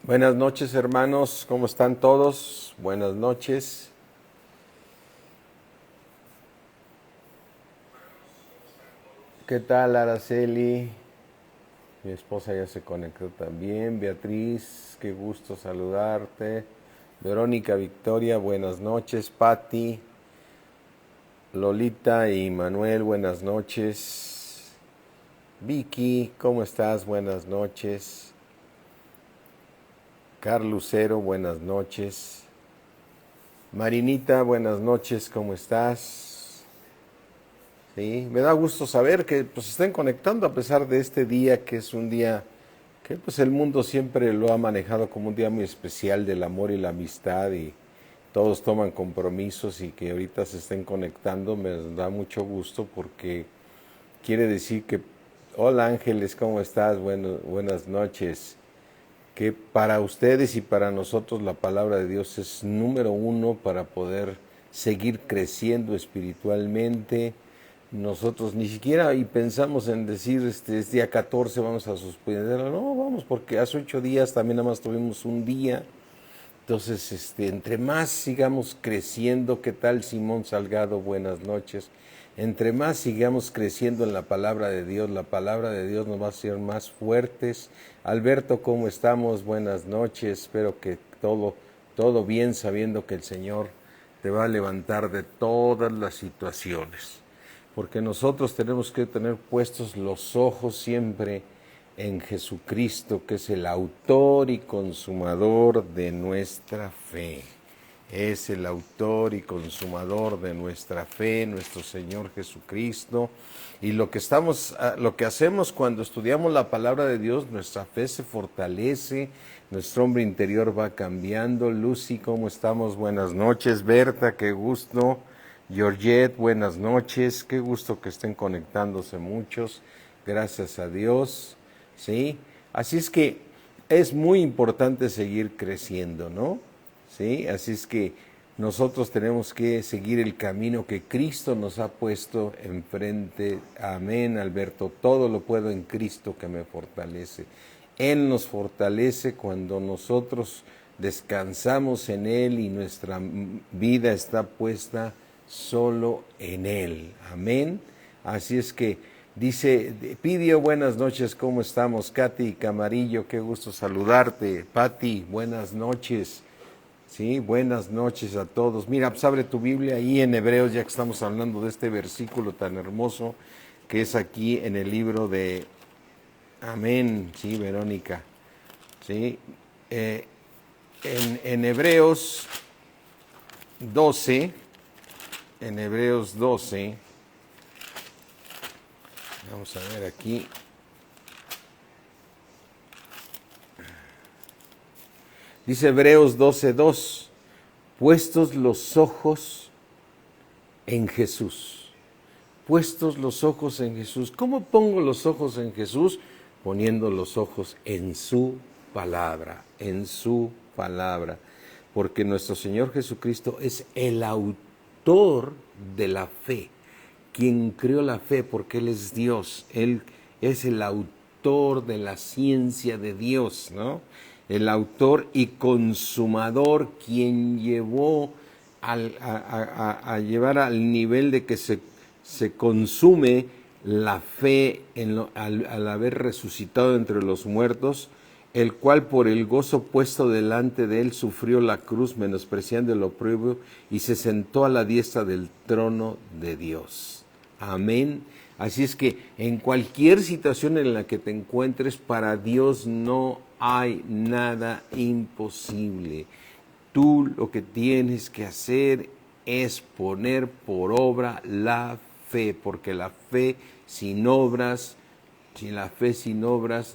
Buenas noches, hermanos, ¿cómo están todos? Buenas noches. ¿Qué tal, Araceli? Mi esposa ya se conectó también. Beatriz, qué gusto saludarte. Verónica, Victoria, buenas noches. Patti, Lolita y Manuel, buenas noches. Vicky, ¿cómo estás? Buenas noches. Carlucero, buenas noches. Marinita, buenas noches, ¿cómo estás? Sí, me da gusto saber que pues estén conectando a pesar de este día que es un día que pues el mundo siempre lo ha manejado como un día muy especial del amor y la amistad y todos toman compromisos y que ahorita se estén conectando me da mucho gusto porque quiere decir que hola Ángeles, ¿cómo estás? Buenas noches. Que para ustedes y para nosotros la palabra de Dios es número uno para poder seguir creciendo espiritualmente. Nosotros ni siquiera y pensamos en decir es día 14 vamos a suspenderlo, no, vamos porque hace 8 días también nada más tuvimos un día. Entonces, entre más sigamos creciendo, ¿qué tal Simón Salgado? Buenas noches. Entre más sigamos creciendo en la palabra de Dios, la palabra de Dios nos va a hacer más fuertes. Alberto, ¿cómo estamos? Buenas noches. Espero que todo bien, sabiendo que el Señor te va a levantar de todas las situaciones. Porque nosotros tenemos que tener puestos los ojos siempre en Jesucristo, que es el autor y consumador de nuestra fe. Es el autor y consumador de nuestra fe, nuestro Señor Jesucristo. Y lo que hacemos cuando estudiamos la palabra de Dios, nuestra fe se fortalece, nuestro hombre interior va cambiando. Lucy, ¿cómo estamos? Buenas noches. Berta, qué gusto. Georgette, buenas noches. Qué gusto que estén conectándose muchos. Gracias a Dios. ¿Sí? Así es que es muy importante seguir creciendo, ¿no? ¿Sí? Así es que nosotros tenemos que seguir el camino que Cristo nos ha puesto enfrente. Amén, Alberto. Todo lo puedo en Cristo que me fortalece. Él nos fortalece cuando nosotros descansamos en Él y nuestra vida está puesta solo en Él. Amén. Así es que dice Pidio, buenas noches, ¿cómo estamos? Katy Camarillo, qué gusto saludarte. Patti, buenas noches. Sí, buenas noches a todos. Mira, pues abre tu Biblia ahí en Hebreos, ya que estamos hablando de este versículo tan hermoso que es aquí en el libro de Amén. Sí, Verónica. Sí, en Hebreos 12, en Hebreos 12, vamos a ver aquí. Dice Hebreos 12:2, puestos los ojos en Jesús. Puestos los ojos en Jesús. ¿Cómo pongo los ojos en Jesús? Poniendo los ojos en su palabra, en su palabra. Porque nuestro Señor Jesucristo es el autor de la fe, quien creó la fe, porque Él es Dios. Él es el autor de la ciencia de Dios, ¿no? El autor y consumador, quien llevó a llevar al nivel de que se consume la fe al haber resucitado entre los muertos, el cual por el gozo puesto delante de él sufrió la cruz, menospreciando el oprobio, y se sentó a la diestra del trono de Dios. Amén. Así es que en cualquier situación en la que te encuentres, para Dios no hay nada imposible. Tú lo que tienes que hacer es poner por obra la fe, porque la fe sin obras,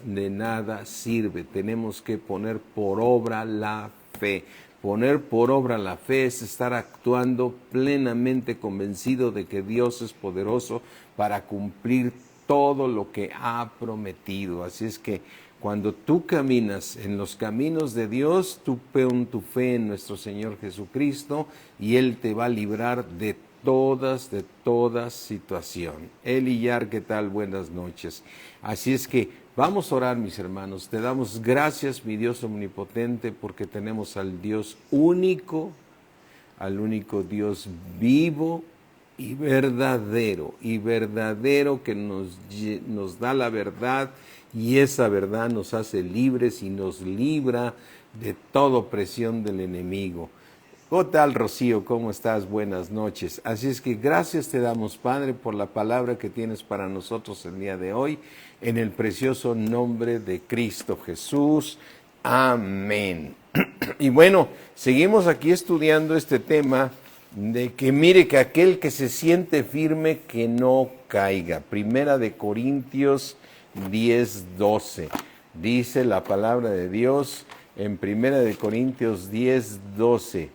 de nada sirve. Tenemos que poner por obra la fe. Poner por obra la fe es estar actuando plenamente convencido de que Dios es poderoso para cumplir todo lo que ha prometido. Así es que cuando tú caminas en los caminos de Dios, tú pon tu fe en nuestro Señor Jesucristo y Él te va a librar de toda situación. Eli Yar, ¿qué tal? Buenas noches. Así es que vamos a orar, mis hermanos. Te damos gracias, mi Dios omnipotente, porque tenemos al Dios único, al único Dios vivo y verdadero que nos da la verdad, y esa verdad nos hace libres y nos libra de toda opresión del enemigo. ¿Qué tal, Rocío? ¿Cómo estás? Buenas noches. Así es que gracias te damos, Padre, por la palabra que tienes para nosotros el día de hoy, en el precioso nombre de Cristo Jesús. Amén. Y bueno, seguimos aquí estudiando este tema de que mire que aquel que se siente firme que no caiga. Primera de Corintios 10:12. Dice la palabra de Dios en Primera de Corintios 10:12.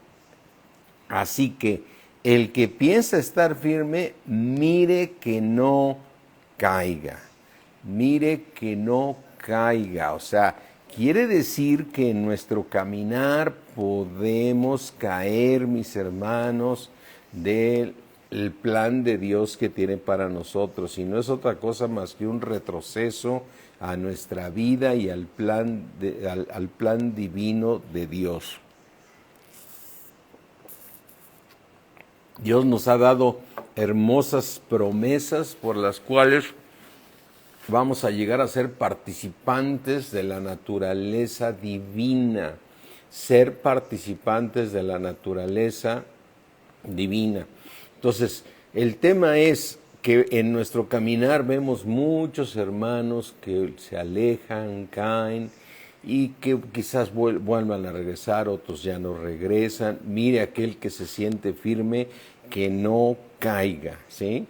Así que el que piensa estar firme, mire que no caiga. Mire que no caiga. O sea, quiere decir que en nuestro caminar podemos caer, mis hermanos, del plan de Dios que tiene para nosotros. Y no es otra cosa más que un retroceso a nuestra vida y al plan divino de Dios. Dios nos ha dado hermosas promesas por las cuales vamos a llegar a ser participantes de la naturaleza divina. Ser participantes de la naturaleza divina. Entonces, el tema es que en nuestro caminar vemos muchos hermanos que se alejan, caen, y que quizás vuelvan a regresar, otros ya no regresan. Mire aquel que se siente firme, que no caiga, ¿sí?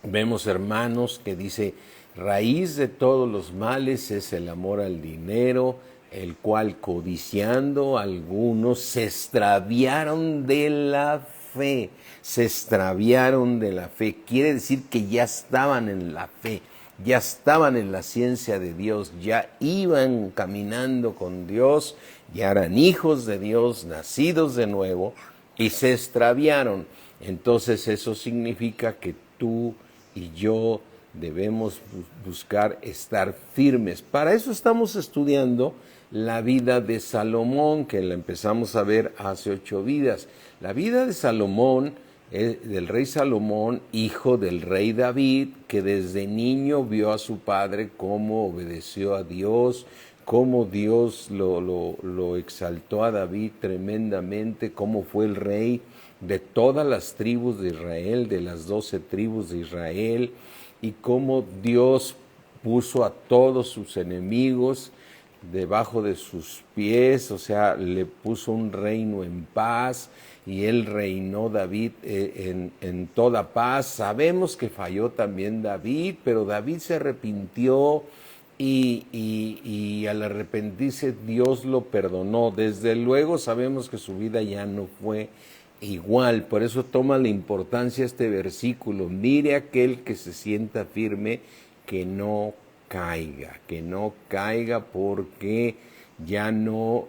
Vemos hermanos que dice, raíz de todos los males es el amor al dinero, el cual codiciando algunos se extraviaron de la fe. Se extraviaron de la fe. Quiere decir que ya estaban en la fe, ya estaban en la ciencia de Dios, ya iban caminando con Dios, ya eran hijos de Dios, nacidos de nuevo, y se extraviaron. Entonces eso significa que tú y yo debemos buscar estar firmes. Para eso estamos estudiando la vida de Salomón, que la empezamos a ver hace 8 vidas. La vida de Salomón, del rey Salomón, hijo del rey David, que desde niño vio a su padre cómo obedeció a Dios, cómo Dios lo exaltó a David tremendamente, cómo fue el rey de todas las tribus de Israel, de las 12 tribus de Israel, y cómo Dios puso a todos sus enemigos debajo de sus pies, o sea, le puso un reino en paz, y él reinó David en toda paz. Sabemos que falló también David, pero David se arrepintió, y al arrepentirse Dios lo perdonó. Desde luego sabemos que su vida ya no fue igual, por eso toma la importancia este versículo. Mire aquel que se sienta firme, que no caiga, porque ya no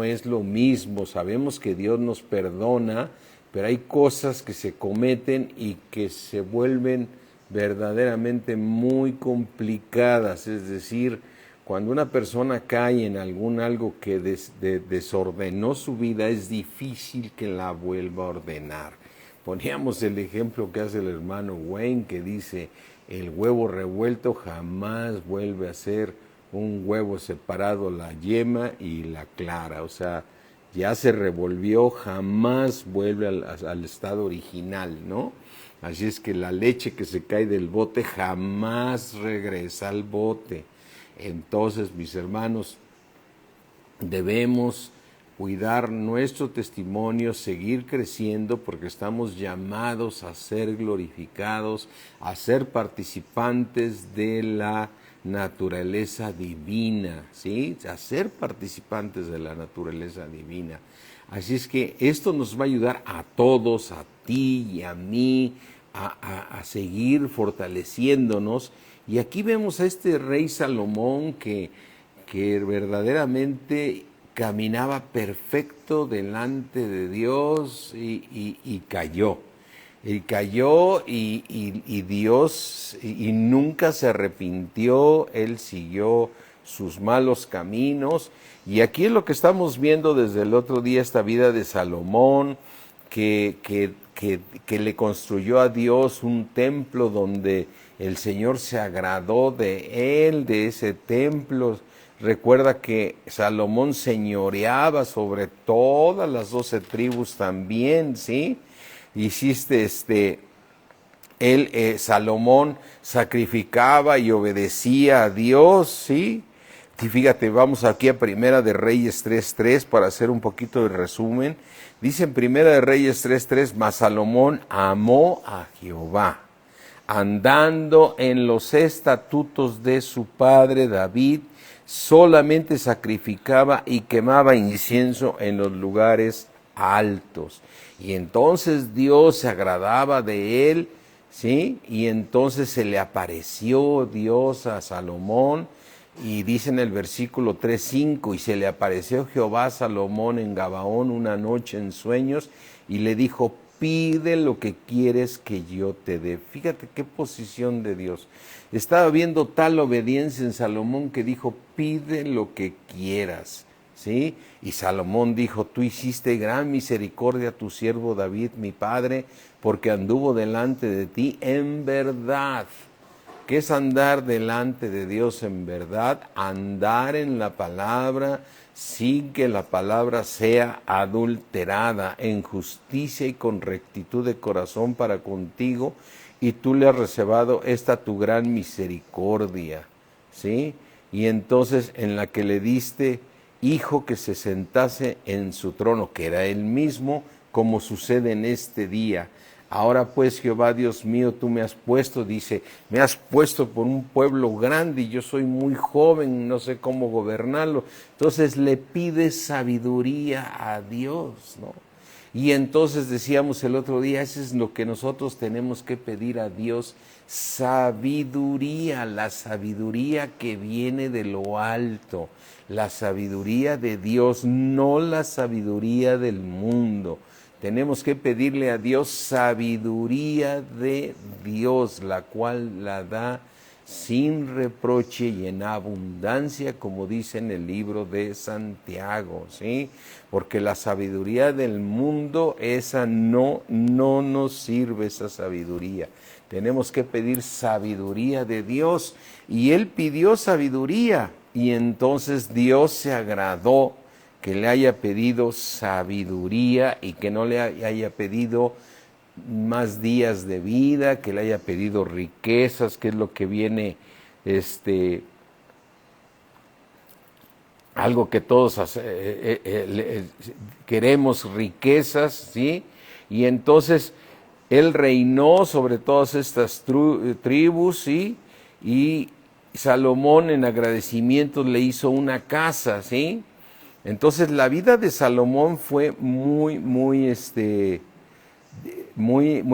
es lo mismo. Sabemos que Dios nos perdona, pero hay cosas que se cometen y que se vuelven verdaderamente muy complicadas. Es decir, cuando una persona cae en algo que desordenó su vida, es difícil que la vuelva a ordenar. Poníamos el ejemplo que hace el hermano Wayne, que dice, el huevo revuelto jamás vuelve a ser un huevo separado, la yema y la clara. O sea, ya se revolvió, jamás vuelve al estado original, ¿no? Así es que la leche que se cae del bote jamás regresa al bote. Entonces, mis hermanos, debemos cuidar nuestro testimonio, seguir creciendo, porque estamos llamados a ser glorificados, a ser participantes de la naturaleza divina, ¿sí? A ser participantes de la naturaleza divina. Así es que esto nos va a ayudar a todos, a ti y a mí, a seguir fortaleciéndonos. Y aquí vemos a este rey Salomón que verdaderamente caminaba perfecto delante de Dios, y cayó. Y cayó y Dios, y nunca se arrepintió, él siguió sus malos caminos. Y aquí es lo que estamos viendo desde el otro día, esta vida de Salomón, que le construyó a Dios un templo donde el Señor se agradó de él, de ese templo. Recuerda que Salomón señoreaba sobre todas las 12 tribus también, ¿sí? Salomón sacrificaba y obedecía a Dios, ¿sí? Y fíjate, vamos aquí a Primera de Reyes 3:3 para hacer un poquito de resumen. Dice en Primera de Reyes 3:3, mas Salomón amó a Jehová, andando en los estatutos de su padre David, solamente sacrificaba y quemaba incienso en los lugares altos. Y entonces Dios se agradaba de él, ¿sí? Y entonces se le apareció Dios a Salomón, y dice en el versículo 3:5, y se le apareció Jehová a Salomón en Gabaón una noche en sueños, y le dijo, pide lo que quieres que yo te dé. Fíjate qué posición de Dios. Estaba viendo tal obediencia en Salomón que dijo, pide lo que quieras, ¿sí? Y Salomón dijo, tú hiciste gran misericordia a tu siervo David, mi padre, porque anduvo delante de ti en verdad. ¿Qué es andar delante de Dios en verdad? Andar en la palabra sin que la palabra sea adulterada, en justicia y con rectitud de corazón para contigo, y tú le has reservado esta tu gran misericordia, ¿sí? Y entonces en la que le diste hijo que se sentase en su trono, que era él mismo, como sucede en este día. Ahora pues, Jehová Dios mío, tú me has puesto, dice, me has puesto por un pueblo grande y yo soy muy joven, no sé cómo gobernarlo. Entonces le pide sabiduría a Dios, ¿no? Y entonces decíamos el otro día, eso es lo que nosotros tenemos que pedir a Dios, sabiduría, la sabiduría que viene de lo alto, la sabiduría de Dios, no la sabiduría del mundo. Tenemos que pedirle a Dios sabiduría de Dios, la cual la da sin reproche y en abundancia, como dice en el libro de Santiago, ¿sí? Porque la sabiduría del mundo, esa no nos sirve, esa sabiduría. Tenemos que pedir sabiduría de Dios, y él pidió sabiduría, y entonces Dios se agradó que le haya pedido sabiduría y que no le haya pedido más días de vida, que le haya pedido riquezas, que es lo que viene, algo que todos queremos, riquezas, ¿sí? Y entonces él reinó sobre todas estas tribus, ¿sí? Y Salomón en agradecimiento le hizo una casa, ¿sí? Entonces la vida de Salomón fue muy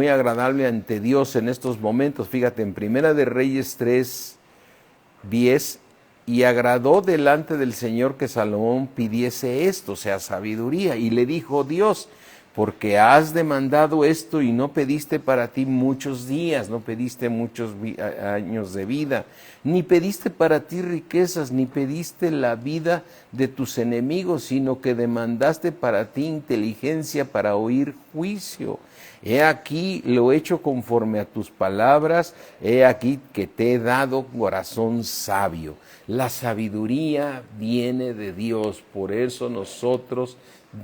agradable ante Dios en estos momentos. Fíjate, en Primera de Reyes 3:10, y agradó delante del Señor que Salomón pidiese esto, o sea, sabiduría, y le dijo Dios, porque has demandado esto y no pediste para ti muchos días, no pediste muchos años de vida, ni pediste para ti riquezas, ni pediste la vida de tus enemigos, sino que demandaste para ti inteligencia para oír juicio. He aquí lo hecho conforme a tus palabras, he aquí que te he dado corazón sabio. La sabiduría viene de Dios, por eso nosotros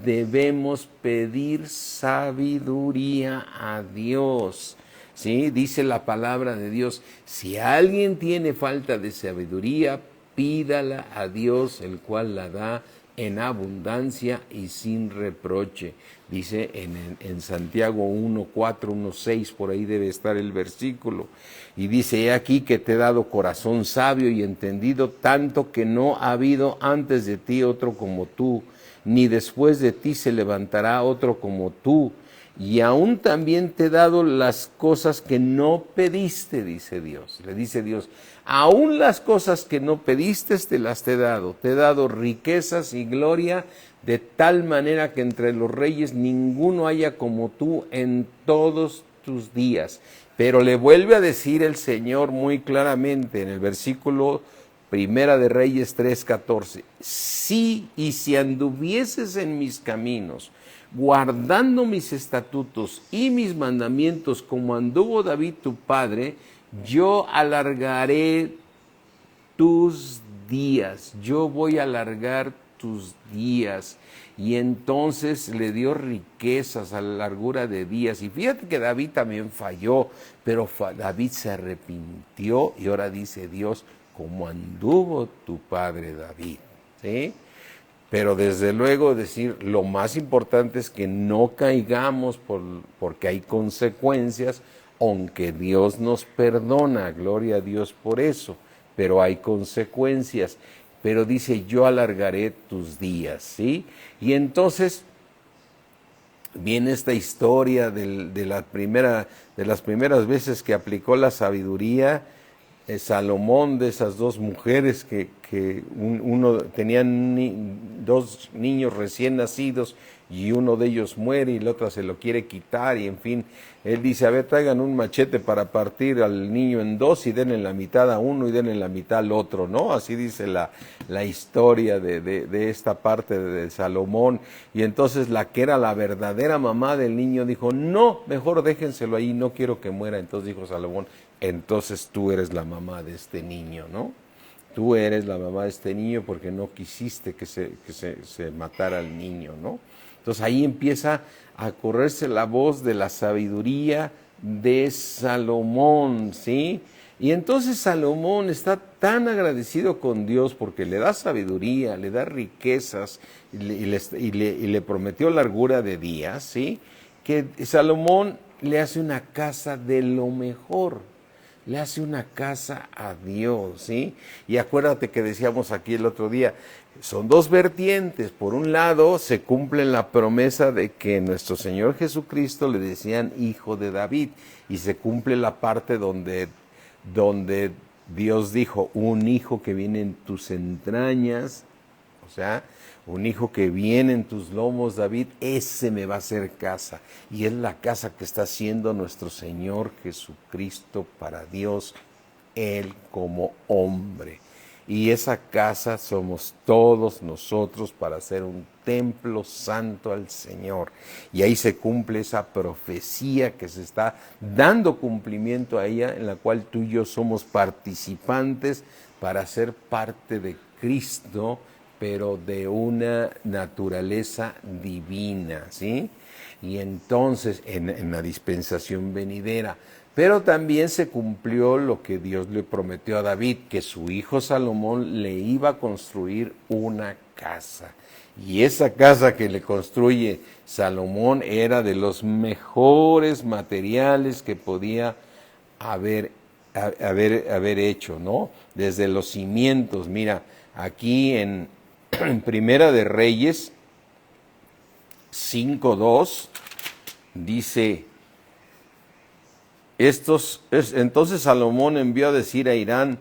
debemos pedir sabiduría a Dios, ¿sí? Dice la palabra de Dios, si alguien tiene falta de sabiduría, pídala a Dios, el cual la da en abundancia y sin reproche. Dice en Santiago 1:4, 1:6, por ahí debe estar el versículo. Y dice, he aquí que te he dado corazón sabio y entendido, tanto que no ha habido antes de ti otro como tú, ni después de ti se levantará otro como tú. Y aún también te he dado las cosas que no pediste, dice Dios. Le dice Dios, aún las cosas que no pediste te las he dado. Te he dado riquezas y gloria, de tal manera que entre los reyes ninguno haya como tú en todos tus días. Pero le vuelve a decir el Señor muy claramente en el versículo Primera de Reyes 3:14, sí, y si anduvieses en mis caminos, guardando mis estatutos y mis mandamientos como anduvo David tu padre, yo alargaré tus días, yo voy a alargar tus días. Y entonces le dio riquezas a la largura de días. Y fíjate que David también falló, pero David se arrepintió y ahora dice Dios, como anduvo tu padre David. ¿Sí? Pero desde luego decir, lo más importante es que no caigamos porque hay consecuencias, aunque Dios nos perdona, gloria a Dios por eso, pero hay consecuencias. Pero dice, yo alargaré tus días, ¿sí? Y entonces viene esta historia de las primeras veces que aplicó la sabiduría, Salomón, de esas dos mujeres que uno tenían dos niños recién nacidos y uno de ellos muere y la otra se lo quiere quitar y en fin, él dice, a ver, traigan un machete para partir al niño en dos y denle la mitad a uno y denle la mitad al otro, ¿no? Así dice la historia de esta parte de Salomón. Y entonces la que era la verdadera mamá del niño dijo, no, mejor déjenselo ahí, no quiero que muera. Entonces dijo Salomón, entonces tú eres la mamá de este niño, ¿no? Tú eres la mamá de este niño porque no quisiste que se matara al niño, ¿no? Entonces ahí empieza a correrse la voz de la sabiduría de Salomón, ¿sí? Y entonces Salomón está tan agradecido con Dios porque le da sabiduría, le da riquezas y le prometió largura de días, ¿sí? Que Salomón le hace una casa de lo mejor. Le hace una casa a Dios, ¿sí? Y acuérdate que decíamos aquí el otro día, son dos vertientes. Por un lado, se cumple la promesa de que nuestro Señor Jesucristo le decían hijo de David, y se cumple la parte donde Dios dijo, un hijo que viene en tus entrañas, o sea, un hijo que viene en tus lomos, David, ese me va a hacer casa. Y es la casa que está haciendo nuestro Señor Jesucristo para Dios, Él como hombre. Y esa casa somos todos nosotros para hacer un templo santo al Señor. Y ahí se cumple esa profecía que se está dando cumplimiento a ella, en la cual tú y yo somos participantes para ser parte de Cristo, pero de una naturaleza divina, ¿sí? Y entonces, en la dispensación venidera, pero también se cumplió lo que Dios le prometió a David, que su hijo Salomón le iba a construir una casa. Y esa casa que le construye Salomón era de los mejores materiales que podía haber hecho, ¿no? Desde los cimientos, mira, aquí en Primera de Reyes 5:2 dice, entonces Salomón envió a decir a Hirán,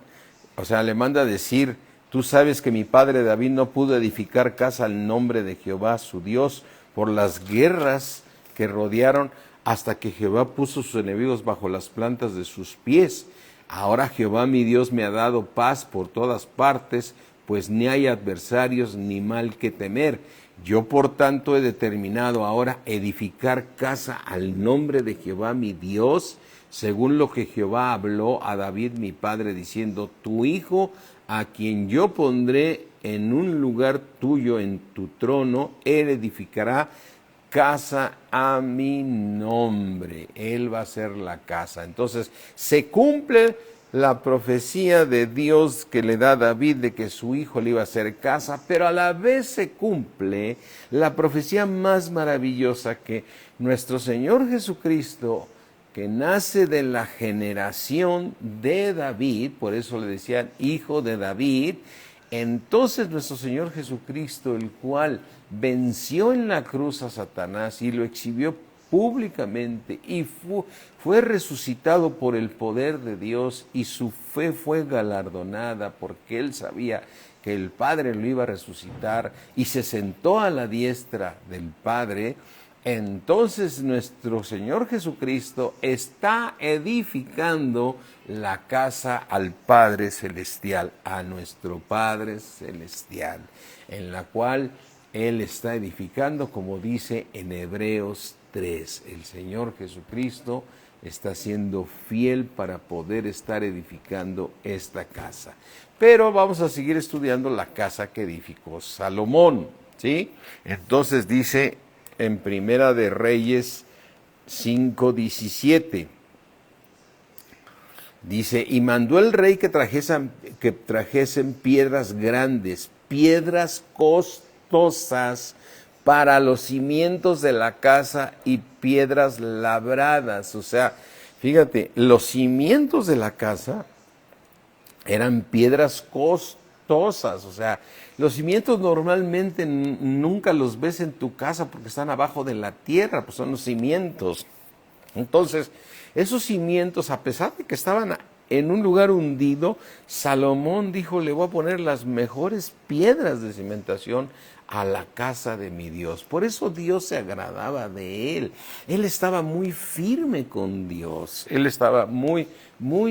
o sea, le manda a decir, tú sabes que mi padre David no pudo edificar casa al nombre de Jehová su Dios por las guerras que rodearon hasta que Jehová puso sus enemigos bajo las plantas de sus pies. Ahora Jehová mi Dios me ha dado paz por todas partes, pues ni hay adversarios ni mal que temer. Yo por tanto he determinado ahora edificar casa al nombre de Jehová mi Dios, según lo que Jehová habló a David mi padre, diciendo, tu hijo, a quien yo pondré en un lugar tuyo en tu trono, él edificará casa a mi nombre. Él va a ser la casa. Entonces se cumple la profecía de Dios que le da a David de que su hijo le iba a hacer casa, pero a la vez se cumple la profecía más maravillosa, que nuestro Señor Jesucristo, que nace de la generación de David, por eso le decían hijo de David. Entonces nuestro Señor Jesucristo, el cual venció en la cruz a Satanás y lo exhibió públicamente y fue resucitado por el poder de Dios, y su fe fue galardonada porque él sabía que el Padre lo iba a resucitar y se sentó a la diestra del Padre. Entonces nuestro Señor Jesucristo está edificando la casa al Padre Celestial, a nuestro Padre Celestial, en la cual Él está edificando, como dice en Hebreos 3. El Señor Jesucristo está siendo fiel para poder estar edificando esta casa. Pero vamos a seguir estudiando la casa que edificó Salomón, ¿sí? Entonces dice en Primera de Reyes 5:17. Dice, y mandó el rey que trajesen piedras grandes, piedras costosas para los cimientos de la casa y piedras labradas. O sea, fíjate, los cimientos de la casa eran piedras costosas. O sea, los cimientos normalmente nunca los ves en tu casa porque están abajo de la tierra, pues son los cimientos. Entonces, esos cimientos, a pesar de que estaban en un lugar hundido, Salomón dijo, le voy a poner las mejores piedras de cimentación a la casa de mi Dios. Por eso Dios se agradaba de él. Él estaba muy firme con Dios. Él estaba muy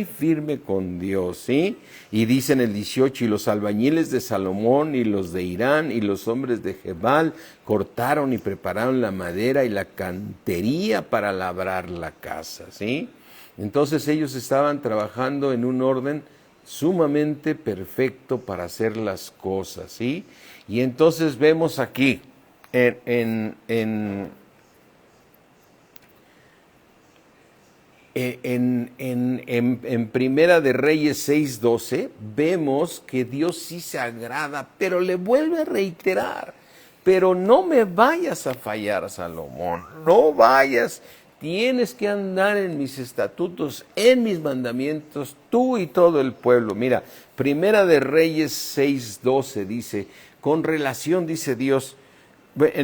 firme con Dios, ¿sí? Y dice en el 18, y los albañiles de Salomón y los de Irán y los hombres de Gebal cortaron y prepararon la madera y la cantería para labrar la casa, ¿sí? Entonces ellos estaban trabajando en un orden sumamente perfecto para hacer las cosas, ¿sí? Y entonces vemos aquí en Primera de Reyes 6:12, vemos que Dios sí se agrada, pero le vuelve a reiterar, pero no me vayas a fallar, Salomón, no vayas. Tienes que andar en mis estatutos, en mis mandamientos, tú y todo el pueblo. Mira, Primera de Reyes 6:12 dice, con relación, dice Dios,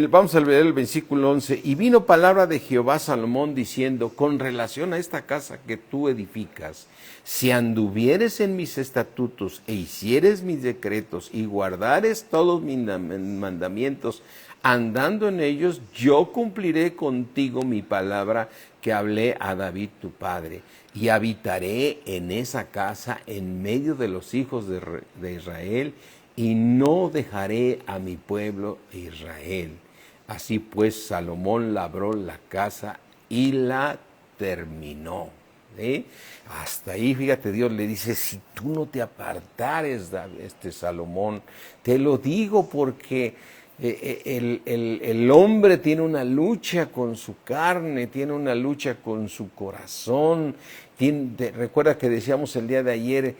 vamos a leer el versículo 11, y vino palabra de Jehová a Salomón diciendo, con relación a esta casa que tú edificas, si anduvieres en mis estatutos e hicieres mis decretos y guardares todos mis mandamientos, andando en ellos, yo cumpliré contigo mi palabra que hablé a David tu padre, y habitaré en esa casa en medio de los hijos de Israel, y no dejaré a mi pueblo Israel. Así pues, Salomón labró la casa y la terminó. ¿Sí? Hasta ahí, fíjate, Dios le dice, si tú no te apartares, Salomón, te lo digo porque el hombre tiene una lucha con su carne, tiene una lucha con su corazón. Recuerda que decíamos el día de ayer,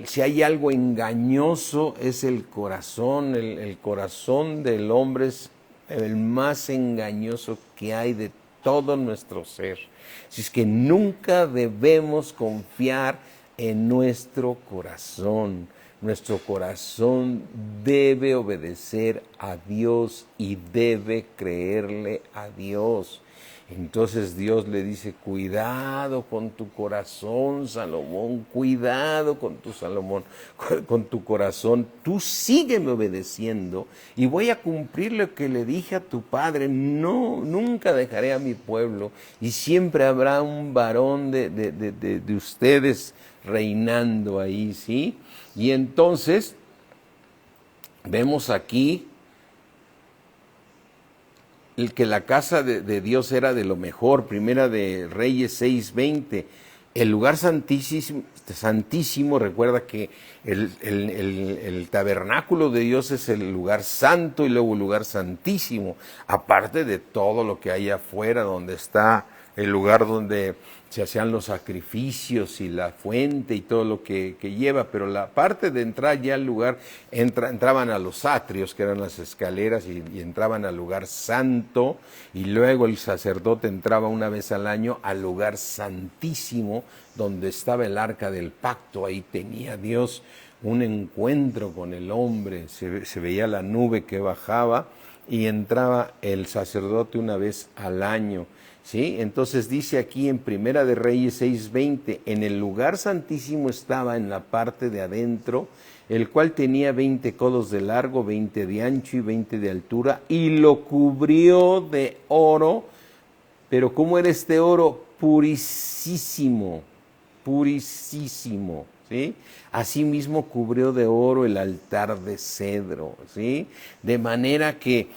si hay algo engañoso es el corazón. El corazón del hombre es el más engañoso que hay de todo nuestro ser. Así es que nunca debemos confiar en nuestro corazón. Nuestro corazón debe obedecer a Dios y debe creerle a Dios. Entonces Dios le dice, cuidado con tu corazón, Salomón, cuidado con tu corazón, tú sígueme obedeciendo y voy a cumplir lo que le dije a tu padre, no, nunca dejaré a mi pueblo y siempre habrá un varón de ustedes reinando ahí, ¿sí? Y entonces vemos aquí el que la casa de Dios era de lo mejor. Primera de Reyes 6:20. El lugar santísimo, recuerda que el tabernáculo de Dios es el lugar santo y luego el lugar santísimo, aparte de todo lo que hay afuera, donde está el lugar donde se hacían los sacrificios y la fuente y todo lo que lleva, pero la parte de entrar ya al lugar, entraban a los atrios, que eran las escaleras, y entraban al lugar santo, y luego el sacerdote entraba una vez al año al lugar santísimo, donde estaba el arca del pacto. Ahí tenía Dios un encuentro con el hombre, se veía la nube que bajaba, y entraba el sacerdote una vez al año. ¿Sí? Entonces dice aquí en Primera de Reyes 6:20, en el lugar santísimo estaba en la parte de adentro, el cual tenía 20 codos de largo, 20 de ancho y 20 de altura, y lo cubrió de oro. Pero ¿cómo era este oro? Purísimo, purísimo, ¿sí? Asimismo cubrió de oro el altar de cedro, ¿sí? De manera que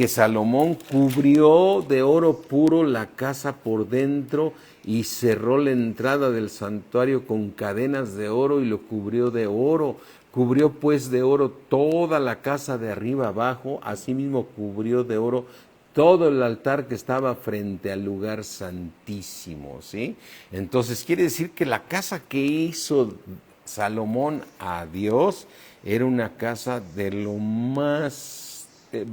Salomón cubrió de oro puro la casa por dentro y cerró la entrada del santuario con cadenas de oro y lo cubrió de oro. Cubrió pues de oro toda la casa de arriba abajo, asimismo cubrió de oro todo el altar que estaba frente al lugar santísimo, ¿sí? Entonces quiere decir que la casa que hizo Salomón a Dios era una casa de lo más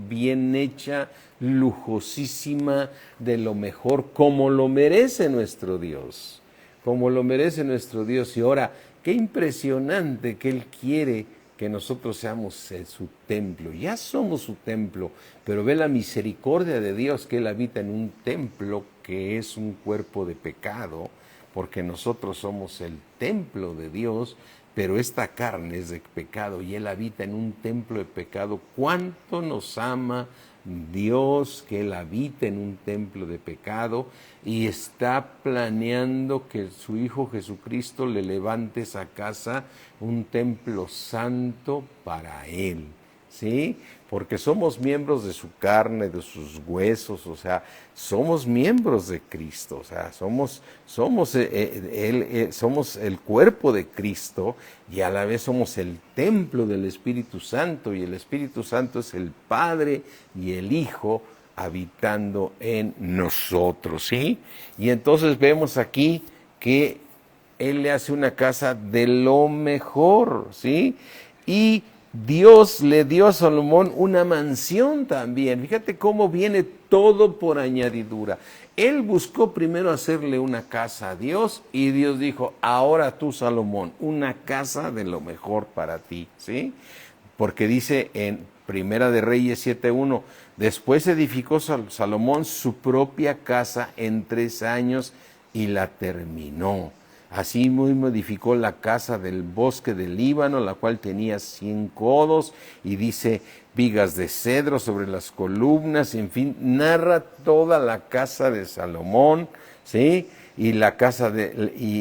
bien hecha, lujosísima, de lo mejor, como lo merece nuestro Dios, como lo merece nuestro Dios. Y ahora, qué impresionante que Él quiere que nosotros seamos su templo. Ya somos su templo, pero ve la misericordia de Dios, que Él habita en un templo que es un cuerpo de pecado, porque nosotros somos el templo de Dios, pero esta carne es de pecado y Él habita en un templo de pecado. ¿Cuánto nos ama Dios que Él habita en un templo de pecado y está planeando que su Hijo Jesucristo le levante esa casa, un templo santo para Él? ¿Sí? Porque somos miembros de su carne, de sus huesos, o sea, somos miembros de Cristo, o sea, somos el cuerpo de Cristo y a la vez somos el templo del Espíritu Santo, y el Espíritu Santo es el Padre y el Hijo habitando en nosotros, ¿sí? Y entonces vemos aquí que Él le hace una casa de lo mejor, ¿sí? Y Dios le dio a Salomón una mansión también. Fíjate cómo viene todo por añadidura. Él buscó primero hacerle una casa a Dios y Dios dijo, ahora tú, Salomón, una casa de lo mejor para ti, ¿sí? Porque dice en Primera de Reyes 7:1, después edificó Salomón su propia casa en 3 años y la terminó. Así mismo edificó la casa del bosque del Líbano, la cual tenía 100 codos, y dice vigas de cedro sobre las columnas, en fin, narra toda la casa de Salomón, ¿sí? Y la casa del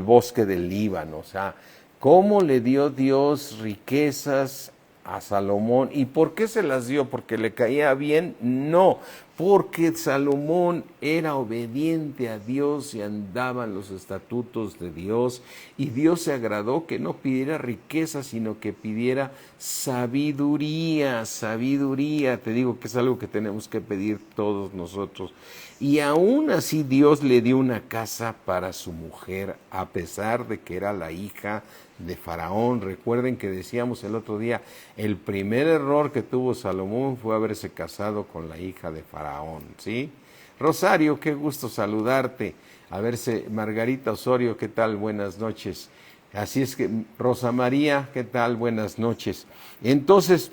bosque del Líbano, o sea, cómo le dio Dios riquezas a Salomón. ¿Y por qué se las dio? ¿Porque le caía bien? No, porque Salomón era obediente a Dios y andaba en los estatutos de Dios, y Dios se agradó que no pidiera riqueza, sino que pidiera sabiduría. Sabiduría, te digo que es algo que tenemos que pedir todos nosotros. Y aún así Dios le dio una casa para su mujer, a pesar de que era la hija de Faraón. Recuerden que decíamos el otro día, el primer error que tuvo Salomón fue haberse casado con la hija de Faraón, ¿sí? Rosario, qué gusto saludarte. A verse, Margarita Osorio, ¿qué tal? Buenas noches. Así es que, Rosa María, ¿qué tal? Buenas noches. Entonces,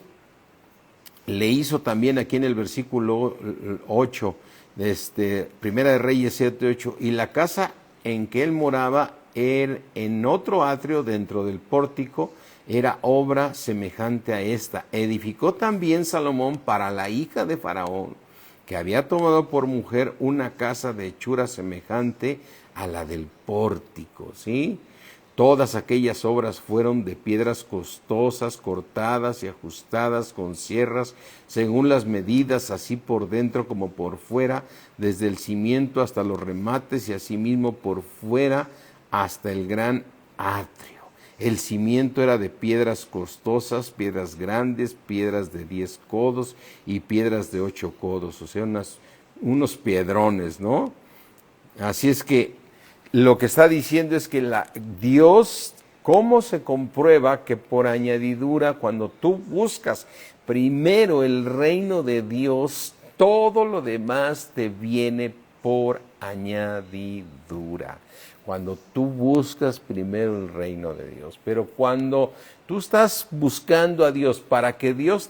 le hizo también aquí en el versículo 8, Primera de Reyes 7:8, y la casa en que él moraba en otro atrio dentro del pórtico, era obra semejante a esta. Edificó también Salomón para la hija de Faraón, que había tomado por mujer, una casa de hechura semejante a la del pórtico, ¿sí? Todas aquellas obras fueron de piedras costosas, cortadas y ajustadas con sierras, según las medidas, así por dentro como por fuera, desde el cimiento hasta los remates, y asimismo por fuera hasta el gran atrio. El cimiento era de piedras costosas, piedras grandes, piedras de 10 codos y piedras de 8 codos, o sea, unos piedrones, ¿no? Así es que lo que está diciendo es que Dios, ¿cómo se comprueba que por añadidura, cuando tú buscas primero el reino de Dios, todo lo demás te viene por añadidura? Cuando tú buscas primero el reino de Dios. Pero cuando tú estás buscando a Dios para que Dios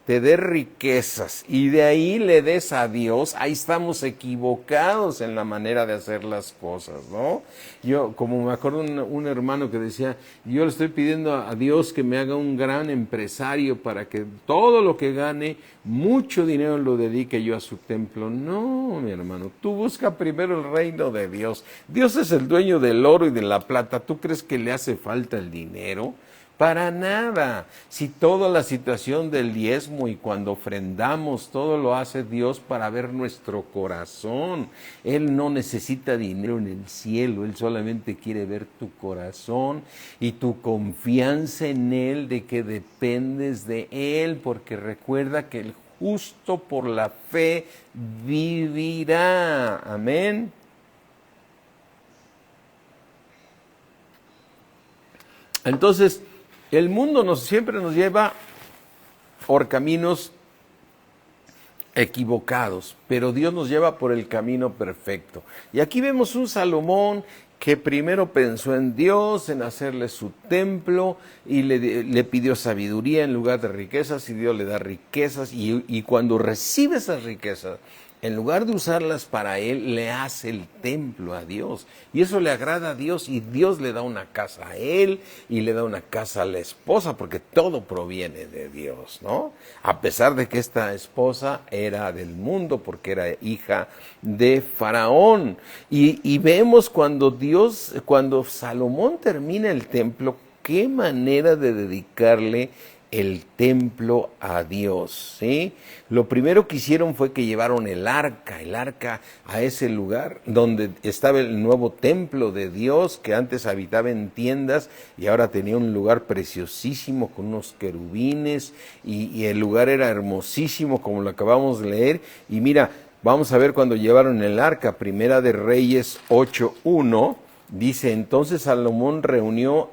te dé riquezas y de ahí le des a Dios, ahí estamos equivocados en la manera de hacer las cosas, ¿no? Yo, como me acuerdo un hermano que decía, yo le estoy pidiendo a Dios que me haga un gran empresario para que todo lo que gane, mucho dinero lo dedique yo a su templo. No, mi hermano, tú busca primero el reino de Dios. Dios es el dueño del oro y de la plata. ¿Tú crees que le hace falta el dinero? Para nada. Si toda la situación del diezmo y cuando ofrendamos, todo lo hace Dios para ver nuestro corazón. Él no necesita dinero en el cielo, Él solamente quiere ver tu corazón y tu confianza en Él, de que dependes de Él, porque recuerda que el justo por la fe vivirá. Amén. Entonces, el mundo siempre nos lleva por caminos equivocados, pero Dios nos lleva por el camino perfecto. Y aquí vemos un Salomón que primero pensó en Dios, en hacerle su templo, y le pidió sabiduría en lugar de riquezas, y Dios le da riquezas, y cuando recibe esas riquezas, en lugar de usarlas para él, le hace el templo a Dios. Y eso le agrada a Dios, y Dios le da una casa a él y le da una casa a la esposa, porque todo proviene de Dios, ¿no? A pesar de que esta esposa era del mundo, porque era hija de Faraón. Y vemos cuando Salomón termina el templo, qué manera de dedicarle el templo a Dios, ¿sí? Lo primero que hicieron fue que llevaron el arca a ese lugar donde estaba el nuevo templo de Dios, que antes habitaba en tiendas y ahora tenía un lugar preciosísimo con unos querubines, y el lugar era hermosísimo, como lo acabamos de leer. Y mira, vamos a ver cuando llevaron el arca, Primera de Reyes 8:1. Dice, entonces Salomón reunió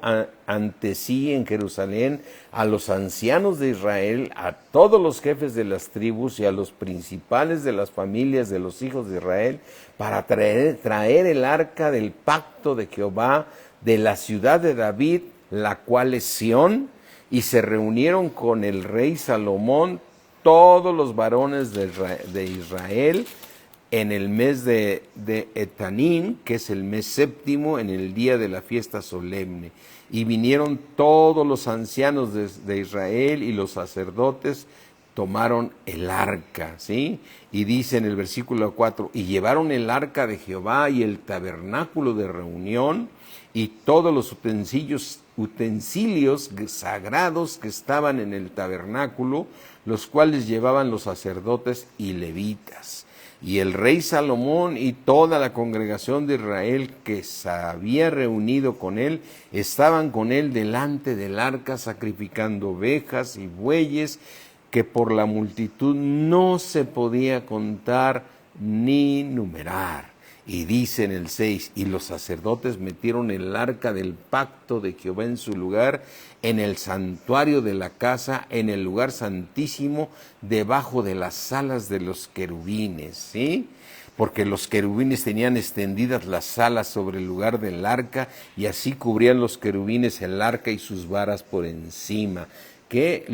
ante sí en Jerusalén a los ancianos de Israel, a todos los jefes de las tribus y a los principales de las familias de los hijos de Israel, para traer el arca del pacto de Jehová de la ciudad de David, la cual es Sión, y se reunieron con el rey Salomón todos los varones de Israel, en el mes de Etanim, que es el mes séptimo, en el día de la fiesta solemne. Y vinieron todos los ancianos de Israel y los sacerdotes tomaron el arca, ¿sí? Y dice en el versículo 4, y llevaron el arca de Jehová y el tabernáculo de reunión y todos los utensilios sagrados que estaban en el tabernáculo, los cuales llevaban los sacerdotes y levitas. Y el rey Salomón y toda la congregación de Israel que se había reunido con él, estaban con él delante del arca, sacrificando ovejas y bueyes, que por la multitud no se podía contar ni numerar. Y dice en el 6, y los sacerdotes metieron el arca del pacto de Jehová en su lugar, en el santuario de la casa, en el lugar santísimo, debajo de las alas de los querubines, ¿sí? Porque los querubines tenían extendidas las alas sobre el lugar del arca, y así cubrían los querubines el arca y sus varas por encima. ¿Qué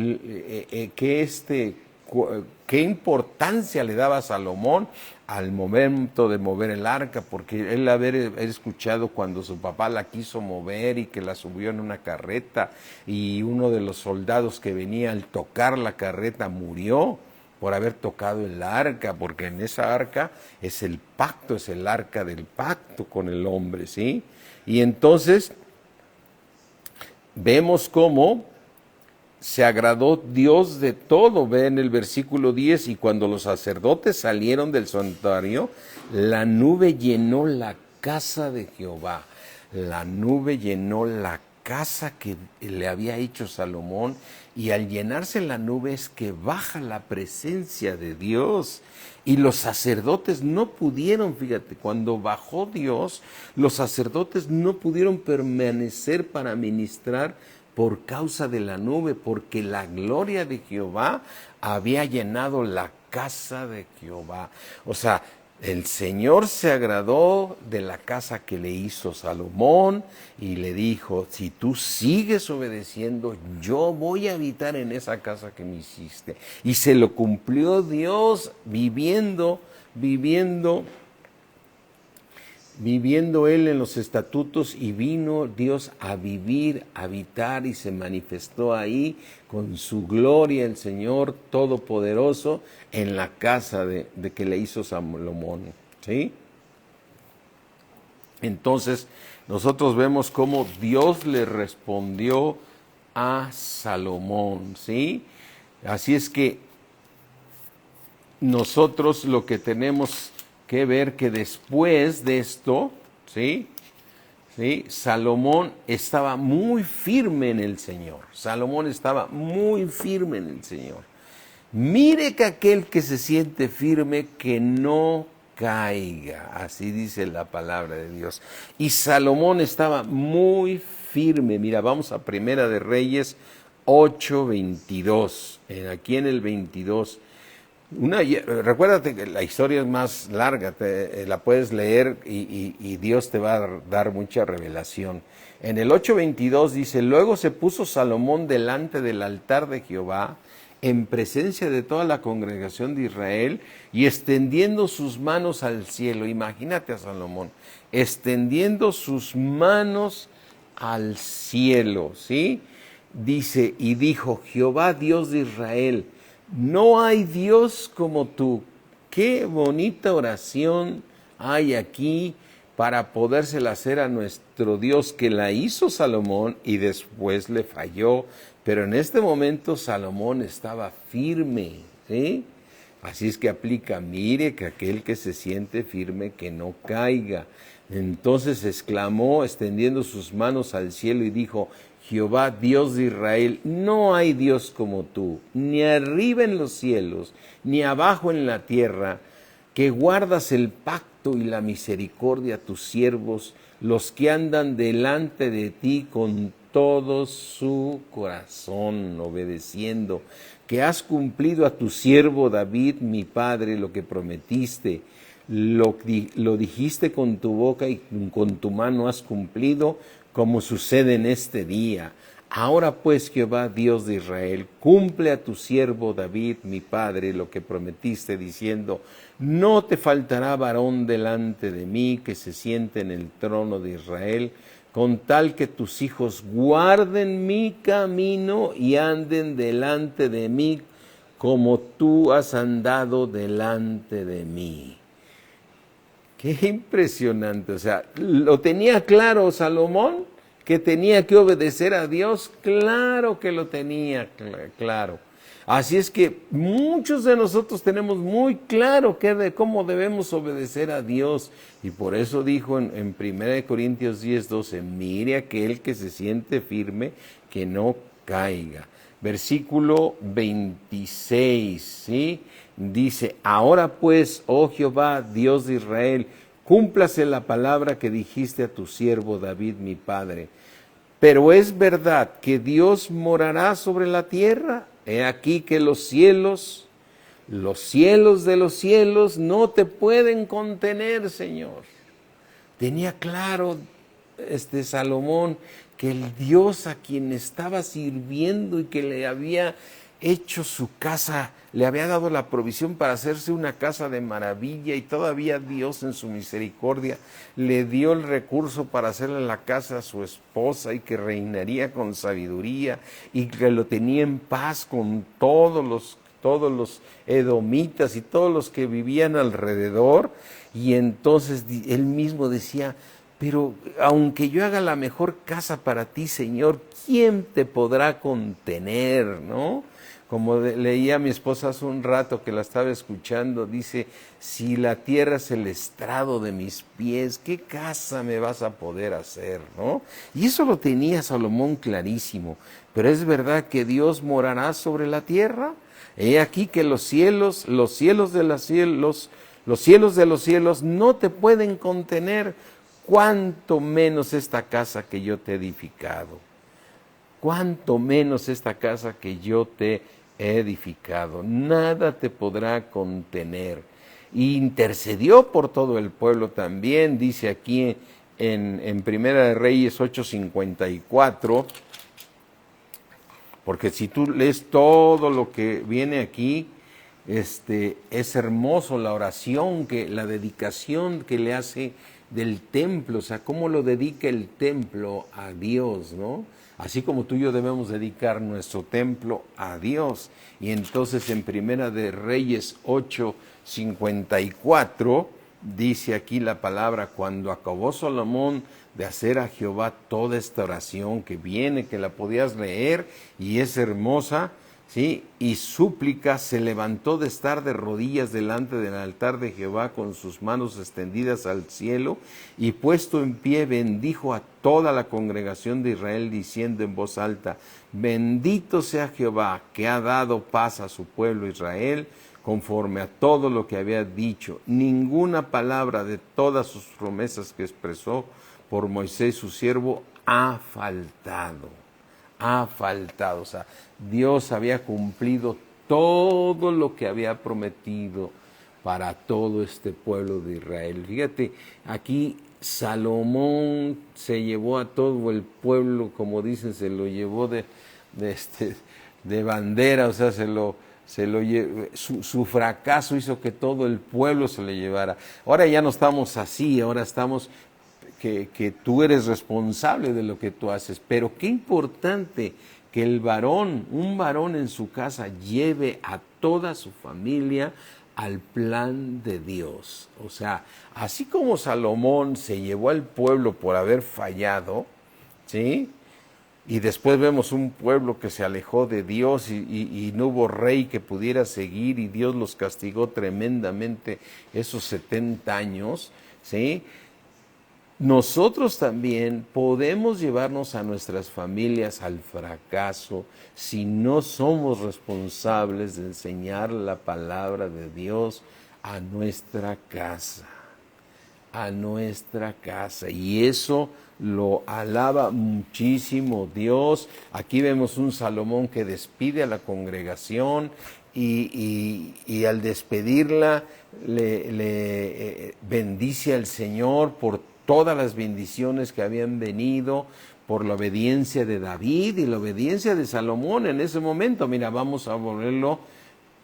importancia le daba Salomón al momento de mover el arca? Porque él haber escuchado cuando su papá la quiso mover y que la subió en una carreta, y uno de los soldados que venía al tocar la carreta murió por haber tocado el arca, porque en esa arca es el pacto, es el arca del pacto con el hombre, ¿sí? Y entonces vemos cómo se agradó Dios de todo. Ve en el versículo 10, y cuando los sacerdotes salieron del santuario, la nube llenó la casa de Jehová. La nube llenó la casa que le había hecho Salomón, y al llenarse la nube es que baja la presencia de Dios. Y los sacerdotes no pudieron, fíjate, cuando bajó Dios, los sacerdotes no pudieron permanecer para ministrar por causa de la nube, porque la gloria de Jehová había llenado la casa de Jehová. O sea, El Señor se agradó de la casa que le hizo Salomón y le dijo, si tú sigues obedeciendo, yo voy a habitar en esa casa que me hiciste. Y se lo cumplió Dios viviendo él en los estatutos, y vino Dios a vivir, a habitar, y se manifestó ahí con su gloria el Señor Todopoderoso en la casa de que le hizo Salomón, ¿sí? Entonces nosotros vemos cómo Dios le respondió a Salomón, ¿sí? Así es que nosotros lo que tenemos que ver que después de esto, ¿sí? ¿Sí? Salomón estaba muy firme en el Señor. Salomón estaba muy firme en el Señor. Mire que aquel que se siente firme, que no caiga. Así dice la palabra de Dios. Y Salomón estaba muy firme. Mira, vamos a Primera de Reyes 8:22. Aquí en el 22. Recuérdate que la historia es más larga, la puedes leer y Dios te va a dar mucha revelación. En el 8:22 dice, luego se puso Salomón delante del altar de Jehová, en presencia de toda la congregación de Israel, y extendiendo sus manos al cielo. Imagínate a Salomón, extendiendo sus manos al cielo, ¿sí? Dice, y dijo, Jehová Dios de Israel, no hay Dios como tú. Qué bonita oración hay aquí para podérsela hacer a nuestro Dios, que la hizo Salomón y después le falló. Pero en este momento Salomón estaba firme, ¿sí? Así es que aplica, mire que aquel que se siente firme, que no caiga. Entonces exclamó, extendiendo sus manos al cielo, y dijo, Jehová, Dios de Israel, no hay Dios como tú, ni arriba en los cielos, ni abajo en la tierra, que guardas el pacto y la misericordia a tus siervos, los que andan delante de ti con todo su corazón, obedeciendo, que has cumplido a tu siervo David, mi padre, lo que prometiste, lo dijiste con tu boca y con tu mano has cumplido, como sucede en este día. Ahora pues, Jehová, Dios de Israel, cumple a tu siervo David, mi padre, lo que prometiste, diciendo, no te faltará varón delante de mí que se siente en el trono de Israel, con tal que tus hijos guarden mi camino y anden delante de mí, como tú has andado delante de mí. Qué impresionante, o sea, ¿lo tenía claro Salomón? ¿Que tenía que obedecer a Dios? Claro que lo tenía claro. Así es que muchos de nosotros tenemos muy claro cómo debemos obedecer a Dios. Y por eso dijo en 1 Corintios 10:12, mire aquel que se siente firme, que no caiga. Versículo 26, ¿sí? Dice, ahora pues, oh Jehová, Dios de Israel, cúmplase la palabra que dijiste a tu siervo David, mi padre. Pero es verdad que Dios morará sobre la tierra. He aquí que los cielos de los cielos no te pueden contener, Señor. Tenía claro Salomón que el Dios a quien estaba sirviendo y que le había hecho su casa, le había dado la provisión para hacerse una casa de maravilla, y todavía Dios en su misericordia le dio el recurso para hacerle la casa a su esposa, y que reinaría con sabiduría y que lo tenía en paz con todos los edomitas y todos los que vivían alrededor. Y entonces él mismo decía, pero aunque yo haga la mejor casa para ti, Señor, ¿quién te podrá contener, no? Como leía mi esposa hace un rato que la estaba escuchando, dice, si la tierra es el estrado de mis pies, ¿qué casa me vas a poder hacer, no? Y eso lo tenía Salomón clarísimo. Pero es verdad que Dios morará sobre la tierra. He aquí que los cielos de los cielos no te pueden contener, cuánto menos esta casa que yo te he edificado. Cuánto menos esta casa que yo te he edificado. Nada te podrá contener. intercedió por todo el pueblo también, dice aquí en Primera de Reyes 8:54, porque si tú lees todo lo que viene aquí, es hermoso la oración, la dedicación que le hace del templo, o sea, cómo lo dedica el templo a Dios, ¿no? Así como tú y yo debemos dedicar nuestro templo a Dios. Y entonces en Primera de Reyes 8:54 dice aquí la palabra: cuando acabó Salomón de hacer a Jehová toda esta oración que viene, que la podías leer y es hermosa, ¿sí? Y súplica, se levantó de estar de rodillas delante del altar de Jehová con sus manos extendidas al cielo, y puesto en pie bendijo a toda la congregación de Israel, diciendo en voz alta: bendito sea Jehová, que ha dado paz a su pueblo Israel, conforme a todo lo que había dicho. Ninguna palabra de todas sus promesas que expresó por Moisés su siervo ha faltado. O sea, Dios había cumplido todo lo que había prometido para todo este pueblo de Israel. Fíjate, aquí Salomón se llevó a todo el pueblo, como dicen, se lo llevó de bandera, o sea, su fracaso hizo que todo el pueblo se le llevara. Ahora ya no estamos así, ahora estamos que tú eres responsable de lo que tú haces, pero qué importante que un varón en su casa lleve a toda su familia al plan de Dios. O sea, así como Salomón se llevó al pueblo por haber fallado, ¿sí? Y después vemos un pueblo que se alejó de Dios y no hubo rey que pudiera seguir, y Dios los castigó tremendamente esos 70 años, ¿sí? Nosotros también podemos llevarnos a nuestras familias al fracaso si no somos responsables de enseñar la palabra de Dios a nuestra casa. Y eso lo alaba muchísimo Dios. Aquí vemos un Salomón que despide a la congregación y al despedirla le bendice al Señor por todas las bendiciones que habían venido, por la obediencia de David y la obediencia de Salomón en ese momento. Mira, vamos a volverlo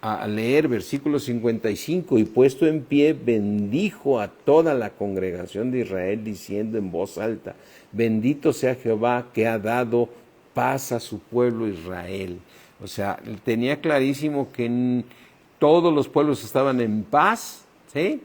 a leer, versículo 55, y puesto en pie bendijo a toda la congregación de Israel, diciendo en voz alta: bendito sea Jehová, que ha dado paz a su pueblo Israel. O sea, tenía clarísimo que todos los pueblos estaban en paz, ¿sí?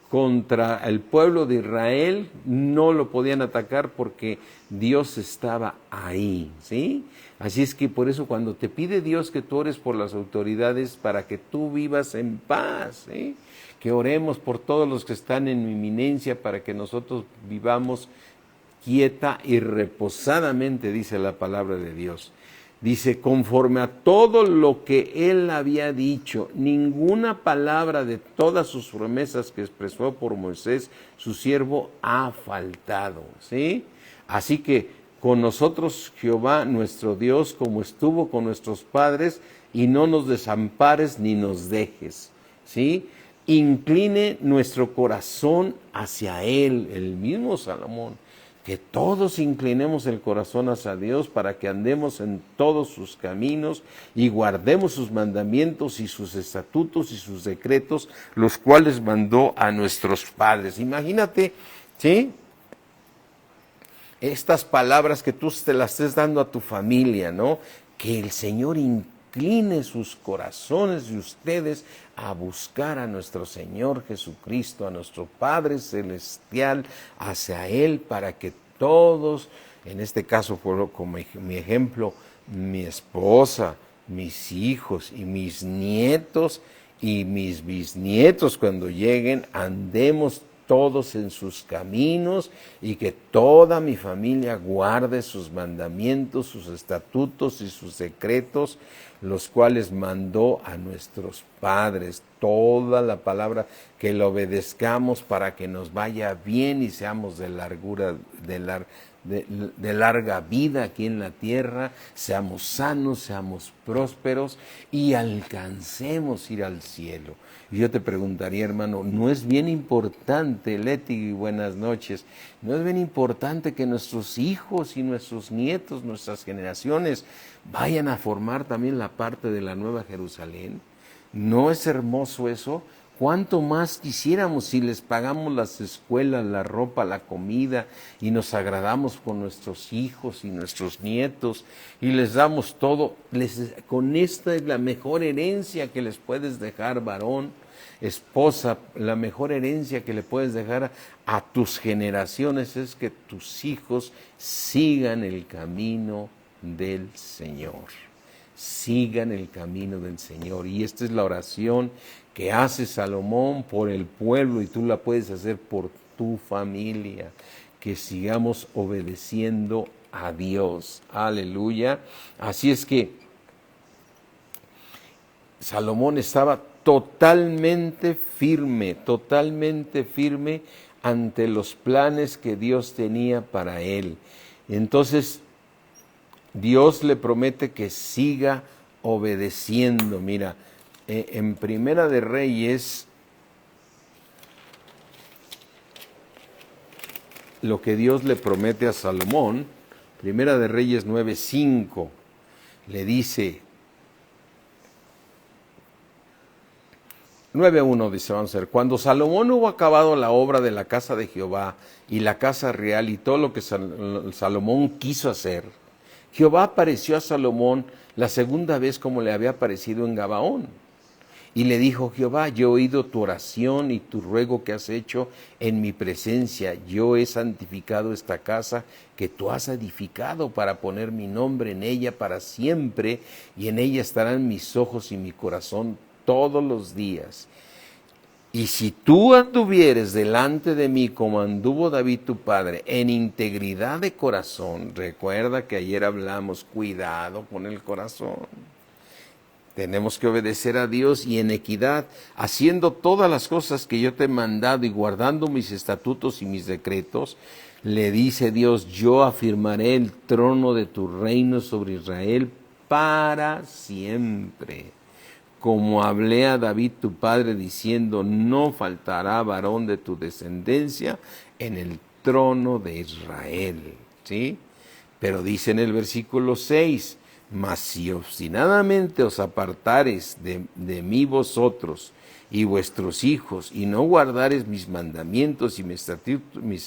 Contra el pueblo de Israel no lo podían atacar porque Dios estaba ahí, ¿sí? Así es que por eso cuando te pide Dios que tú ores por las autoridades para que tú vivas en paz, ¿sí? Que oremos por todos los que están en inminencia para que nosotros vivamos quieta y reposadamente, dice la palabra de Dios. Dice, conforme a todo lo que él había dicho, ninguna palabra de todas sus promesas que expresó por Moisés, su siervo, ha faltado, ¿sí? Así que con nosotros, Jehová, nuestro Dios, como estuvo con nuestros padres, y no nos desampares ni nos dejes, ¿sí? Incline nuestro corazón hacia él, el mismo Salomón. Que todos inclinemos el corazón hacia Dios para que andemos en todos sus caminos y guardemos sus mandamientos y sus estatutos y sus decretos, los cuales mandó a nuestros padres. Imagínate, ¿sí? Estas palabras que tú te las estés dando a tu familia, ¿no? Que el Señor incline sus corazones de ustedes a buscar a nuestro Señor Jesucristo, a nuestro Padre Celestial, hacia Él, para que todos, en este caso, como mi ejemplo, mi esposa, mis hijos y mis nietos y mis bisnietos, cuando lleguen, andemos todos en sus caminos, y que toda mi familia guarde sus mandamientos, sus estatutos y sus decretos, los cuales mandó a nuestros padres. toda la palabra, que lo obedezcamos para que nos vaya bien y seamos de largura, de larga vida aquí en la tierra, seamos sanos, seamos prósperos y alcancemos ir al cielo. Y yo te preguntaría, hermano, ¿no es bien importante, Leti, buenas noches, no es bien importante que nuestros hijos y nuestros nietos, nuestras generaciones, vayan a formar también la parte de la Nueva Jerusalén? ¿No es hermoso eso? ¿Cuánto más quisiéramos si les pagamos las escuelas, la ropa, la comida y nos agradamos con nuestros hijos y nuestros nietos y les damos todo? Con esta es la mejor herencia que les puedes dejar, varón, esposa, la mejor herencia que le puedes dejar a tus generaciones es que tus hijos sigan el camino del Señor. Sigan el camino del Señor. Y esta es la oración que hace Salomón por el pueblo y tú la puedes hacer por tu familia. Que sigamos obedeciendo a Dios. Aleluya. Así es que Salomón estaba totalmente firme ante los planes que Dios tenía para él. Entonces, Dios le promete que siga obedeciendo. Mira, en Primera de Reyes, lo que Dios le promete a Salomón, Primera de Reyes 9:5, le dice, 9:1 dice, vamos a ver, cuando Salomón hubo acabado la obra de la casa de Jehová y la casa real y todo lo que Salomón quiso hacer, Jehová apareció a Salomón la segunda vez como le había aparecido en Gabaón. Y le dijo Jehová, yo he oído tu oración y tu ruego que has hecho en mi presencia. Yo he santificado esta casa que tú has edificado para poner mi nombre en ella para siempre, y en ella estarán mis ojos y mi corazón todos los días. Y si tú anduvieres delante de mí como anduvo David tu padre, en integridad de corazón, recuerda que ayer hablamos, cuidado con el corazón. Tenemos que obedecer a Dios y en equidad, haciendo todas las cosas que yo te he mandado y guardando mis estatutos y mis decretos. Le dice Dios, yo afirmaré el trono de tu reino sobre Israel para siempre. Como hablé a David tu padre diciendo, no faltará varón de tu descendencia en el trono de Israel. ¿Sí? Pero dice en el versículo 6, mas si obstinadamente os apartares de mí vosotros y vuestros hijos, y no guardares mis mandamientos y mis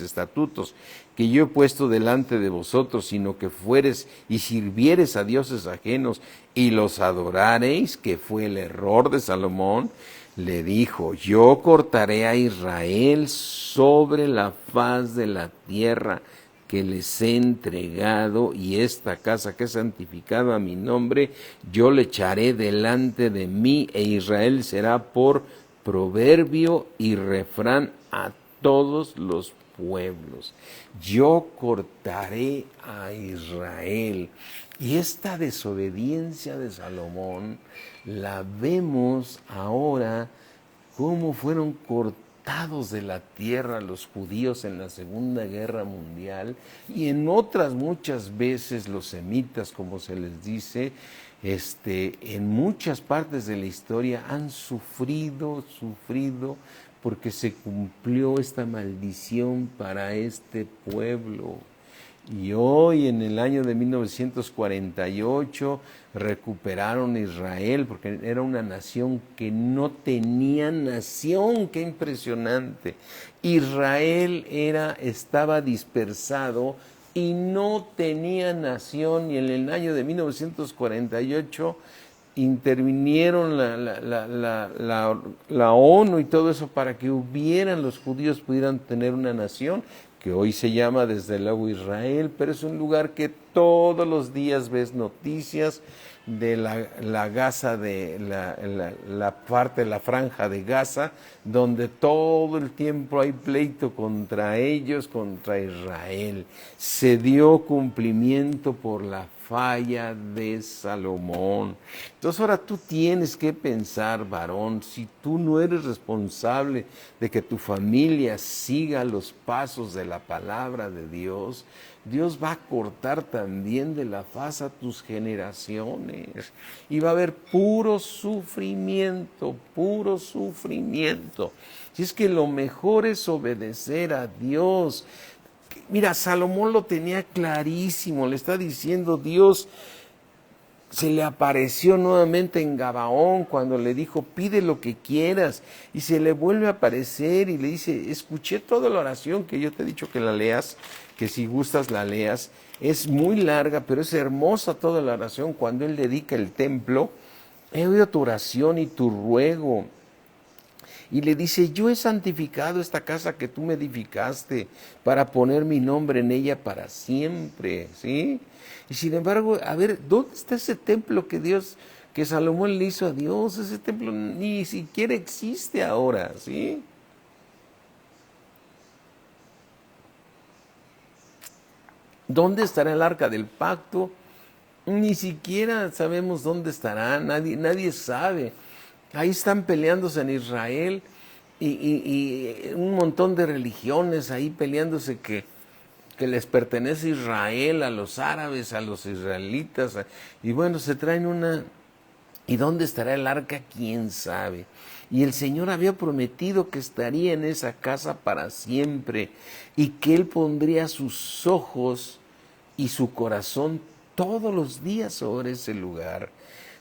estatutos que yo he puesto delante de vosotros, sino que fueres y sirvieres a dioses ajenos y los adorareis, que fue el error de Salomón, le dijo, yo cortaré a Israel sobre la faz de la tierra que les he entregado, y esta casa que he santificado a mi nombre, yo le echaré delante de mí, e Israel será por proverbio y refrán a todos los pueblos. Yo cortaré a Israel. Y esta desobediencia de Salomón la vemos ahora cómo fueron cortados de la tierra los judíos en la Segunda Guerra Mundial, y en otras muchas veces los semitas, como se les dice, en muchas partes de la historia han sufrido porque se cumplió esta maldición para este pueblo. Y hoy, en el año de 1948, recuperaron Israel, porque era una nación que no tenía nación. ¡Qué impresionante! Israel estaba dispersado y no tenía nación, y en el año de 1948 intervinieron la ONU y todo eso para que los judíos pudieran tener una nación, que hoy se llama desde luego Israel, pero es un lugar que todos los días ves noticias de la Gaza, de la parte de la franja de Gaza, donde todo el tiempo hay pleito contra ellos, contra Israel. Se dio cumplimiento por la falla de Salomón. Entonces ahora tú tienes que pensar, varón, si tú no eres responsable de que tu familia siga los pasos de la palabra de Dios, Dios va a cortar también de la faz a tus generaciones y va a haber puro sufrimiento, puro sufrimiento. Si es que lo mejor es obedecer a Dios. Mira, Salomón lo tenía clarísimo, le está diciendo Dios, se le apareció nuevamente en Gabaón cuando le dijo, pide lo que quieras, y se le vuelve a aparecer y le dice, escuché toda la oración que yo te he dicho que la leas, que si gustas la leas, es muy larga, pero es hermosa toda la oración cuando él dedica el templo, he oído tu oración y tu ruego. Y le dice, yo he santificado esta casa que tú me edificaste para poner mi nombre en ella para siempre, ¿sí? Y sin embargo, a ver, ¿dónde está ese templo que Salomón le hizo a Dios? Ese templo ni siquiera existe ahora, ¿sí? ¿Dónde estará el arca del pacto? Ni siquiera sabemos dónde estará, nadie sabe. Ahí están peleándose en Israel y un montón de religiones ahí peleándose que les pertenece Israel, a los árabes, a los israelitas. Y bueno, se traen una... ¿Y dónde estará el arca? ¿Quién sabe? Y el Señor había prometido que estaría en esa casa para siempre y que Él pondría sus ojos y su corazón todos los días sobre ese lugar.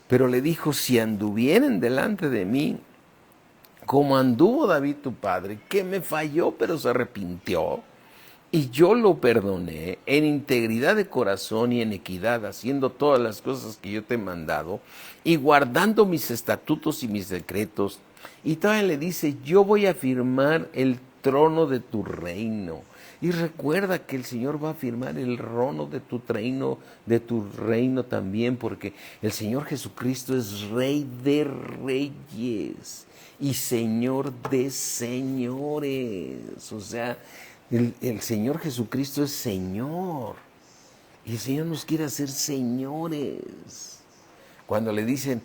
Pero le dijo, si anduvieren delante de mí, como anduvo David tu padre, que me falló pero se arrepintió, y yo lo perdoné en integridad de corazón y en equidad, haciendo todas las cosas que yo te he mandado, y guardando mis estatutos y mis decretos. Y todavía le dice, yo voy a firmar el trono de tu reino. Y recuerda que el Señor va a firmar el trono de tu reino también, porque el Señor Jesucristo es Rey de reyes y Señor de señores. O sea, el Señor Jesucristo es Señor. Y el Señor nos quiere hacer señores. Cuando le dicen,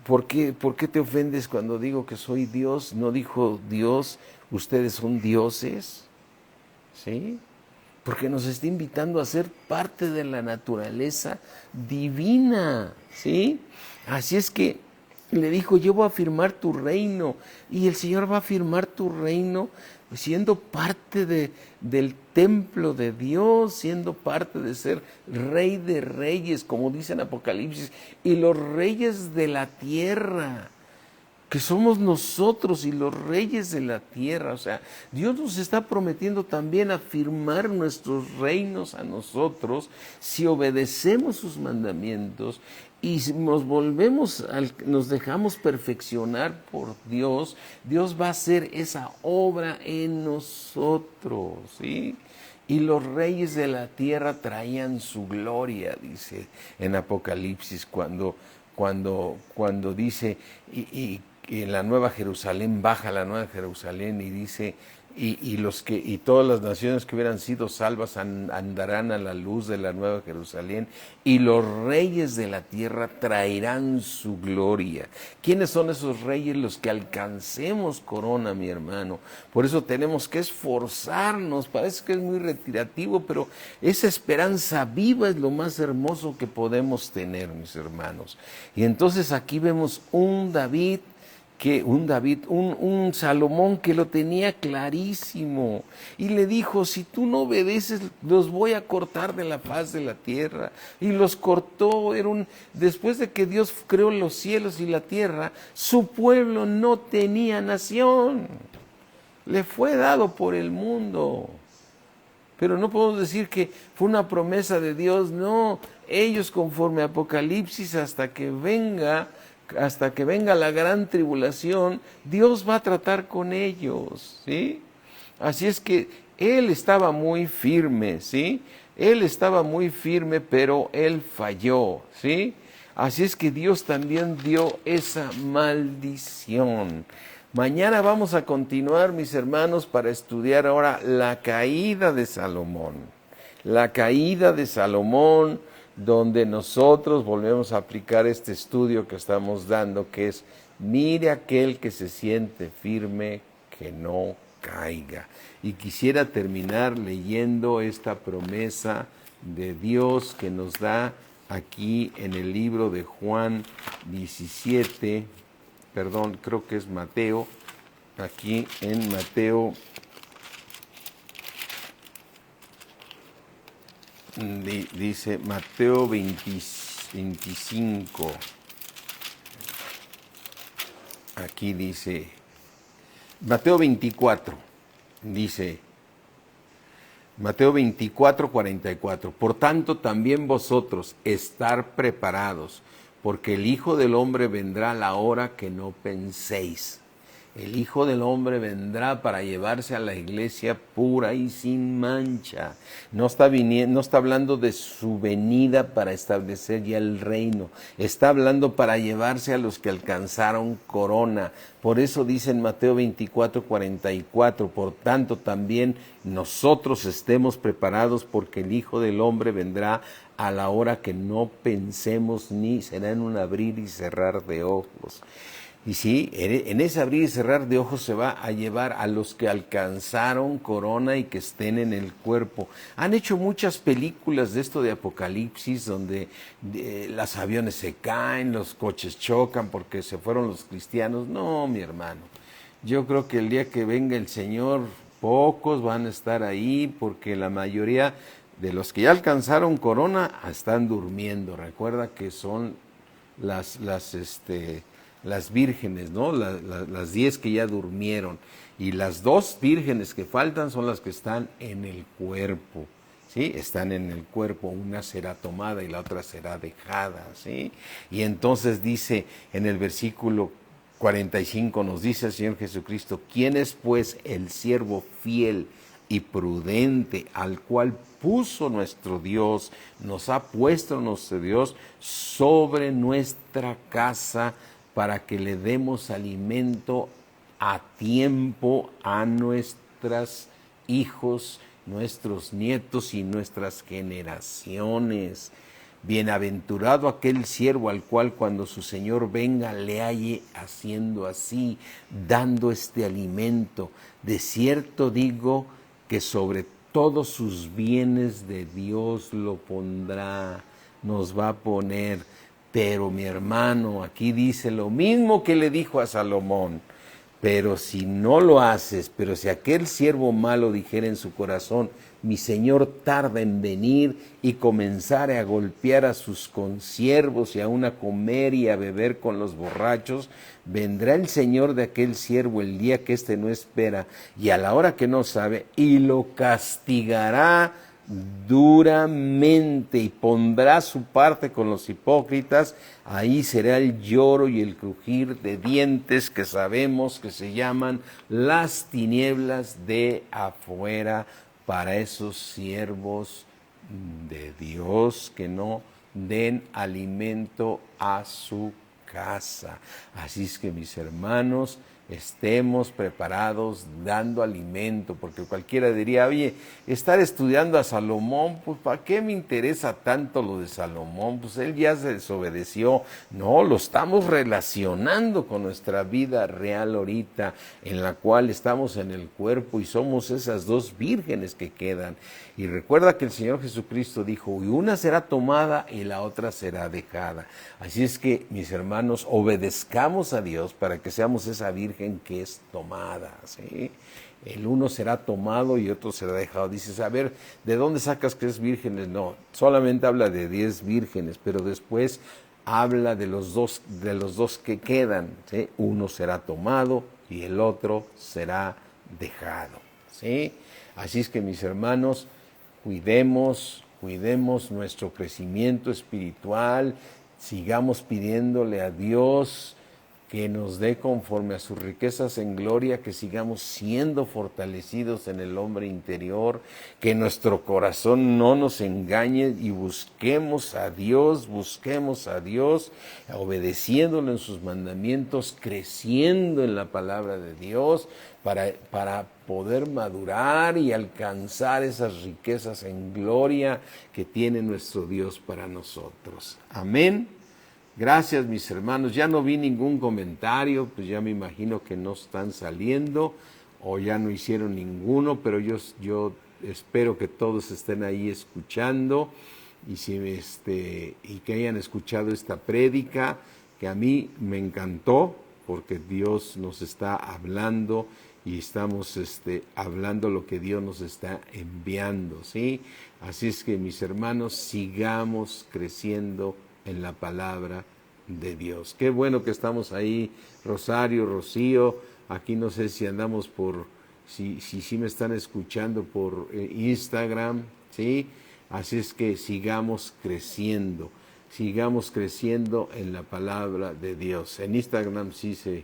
¿por qué te ofendes cuando digo que soy Dios? ¿No dijo Dios, ustedes son dioses? ¿Sí? Porque nos está invitando a ser parte de la naturaleza divina, ¿sí? Así es que le dijo, yo voy a firmar tu reino, y el Señor va a firmar tu reino siendo parte del templo de Dios, siendo parte de ser Rey de reyes, como dice en Apocalipsis, y los reyes de la tierra, que somos nosotros y los reyes de la tierra. O sea, Dios nos está prometiendo también afirmar nuestros reinos a nosotros si obedecemos sus mandamientos y nos dejamos perfeccionar por Dios. Dios va a hacer esa obra en nosotros, ¿sí? Y los reyes de la tierra traían su gloria, dice en Apocalipsis, cuando dice, y en la Nueva Jerusalén, baja la Nueva Jerusalén y dice, y todas las naciones que hubieran sido salvas andarán a la luz de la Nueva Jerusalén, y los reyes de la tierra traerán su gloria. ¿Quiénes son esos reyes? Los que alcancemos corona, mi hermano. Por eso tenemos que esforzarnos. Parece que es muy retirativo, pero esa esperanza viva es lo más hermoso que podemos tener, mis hermanos. Y entonces aquí vemos un Salomón que lo tenía clarísimo y le dijo, si tú no obedeces, los voy a cortar de la faz de la tierra. Y los cortó. Después de que Dios creó los cielos y la tierra, su pueblo no tenía nación. Le fue dado por el mundo. Pero no podemos decir que fue una promesa de Dios. No, ellos conforme a Apocalipsis, hasta que venga la gran tribulación, Dios va a tratar con ellos, ¿sí? Así es que él estaba muy firme, ¿sí? Él estaba muy firme, pero él falló, ¿sí? Así es que Dios también dio esa maldición. Mañana vamos a continuar, mis hermanos, para estudiar ahora la caída de Salomón. La caída de Salomón, donde nosotros volvemos a aplicar este estudio que estamos dando, que es: mire aquel que se siente firme, que no caiga. Y quisiera terminar leyendo esta promesa de Dios que nos da aquí en el libro de Juan 17, perdón, creo que es Mateo, aquí en Mateo, dice Mateo 25, aquí dice, Mateo 24, dice, Mateo 24, 44, por tanto también vosotros estar preparados, porque el Hijo del Hombre vendrá a la hora que no penséis. El Hijo del Hombre vendrá para llevarse a la iglesia pura y sin mancha. No está hablando de su venida para establecer ya el reino. Está hablando para llevarse a los que alcanzaron corona. Por eso dice en Mateo 24, 44, por tanto también nosotros estemos preparados, porque el Hijo del Hombre vendrá a la hora que no pensemos, ni será en un abrir y cerrar de ojos. Y sí, en ese abrir y cerrar de ojos se va a llevar a los que alcanzaron corona y que estén en el cuerpo. Han hecho muchas películas de esto de Apocalipsis, donde los aviones se caen, los coches chocan porque se fueron los cristianos. No, mi hermano, yo creo que el día que venga el Señor, pocos van a estar ahí, porque la mayoría de los que ya alcanzaron corona están durmiendo. Recuerda que son las vírgenes, ¿no? Las 10 que ya durmieron, y las 2 vírgenes que faltan son las que están en el cuerpo, ¿sí? Están en el cuerpo, una será tomada y la otra será dejada, ¿sí? Y entonces dice en el versículo 45, nos dice el Señor Jesucristo: ¿quién es pues el siervo fiel y prudente, al cual puso nuestro Dios, nos ha puesto nuestro Dios sobre nuestra casa, para que le demos alimento a tiempo a nuestros hijos, nuestros nietos y nuestras generaciones? Bienaventurado aquel siervo al cual cuando su Señor venga le halle haciendo así, dando este alimento. De cierto digo que sobre todos sus bienes de Dios lo pondrá, nos va a poner. Pero mi hermano, aquí dice lo mismo que le dijo a Salomón: pero si no lo haces, pero si aquel siervo malo dijera en su corazón: mi Señor tarda en venir, y comenzare a golpear a sus consiervos y aun a comer y a beber con los borrachos, vendrá el Señor de aquel siervo el día que éste no espera y a la hora que no sabe, y lo castigará duramente, y pondrá su parte con los hipócritas. Ahí será el lloro y el crujir de dientes, que sabemos que se llaman las tinieblas de afuera, para esos siervos de Dios que no den alimento a su casa. Así es que, mis hermanos, estemos preparados dando alimento, porque cualquiera diría: oye, estar estudiando a Salomón, pues ¿para qué me interesa tanto lo de Salomón? Pues él ya se desobedeció. No, lo estamos relacionando con nuestra vida real ahorita, en la cual estamos en el cuerpo y somos esas 2 vírgenes que quedan. Y recuerda que el Señor Jesucristo dijo: y una será tomada y la otra será dejada. Así es que, mis hermanos, obedezcamos a Dios para que seamos esa virgen que es tomada, ¿sí? El uno será tomado y otro será dejado. Dices: a ver, ¿de dónde sacas que es vírgenes? No, solamente habla de 10 vírgenes, pero después habla de los dos que quedan, ¿sí? Uno será tomado y el otro será dejado, ¿sí? Así es que, mis hermanos, cuidemos nuestro crecimiento espiritual, sigamos pidiéndole a Dios que nos dé conforme a sus riquezas en gloria, que sigamos siendo fortalecidos en el hombre interior, que nuestro corazón no nos engañe y busquemos a Dios, obedeciéndolo en sus mandamientos, creciendo en la palabra de Dios, para poder madurar y alcanzar esas riquezas en gloria que tiene nuestro Dios para nosotros. Amén. Gracias, mis hermanos. Ya no vi ningún comentario, pues ya me imagino que no están saliendo o ya no hicieron ninguno, pero yo espero que todos estén ahí escuchando y que hayan escuchado esta prédica, que a mí me encantó, porque Dios nos está hablando y estamos hablando lo que Dios nos está enviando, ¿sí? Así es que, mis hermanos, sigamos creciendo en la palabra de Dios. Qué bueno que estamos ahí, Rosario, Rocío. Aquí no sé si andamos si me están escuchando por Instagram, ¿sí? Así es que sigamos creciendo en la palabra de Dios. En Instagram sí se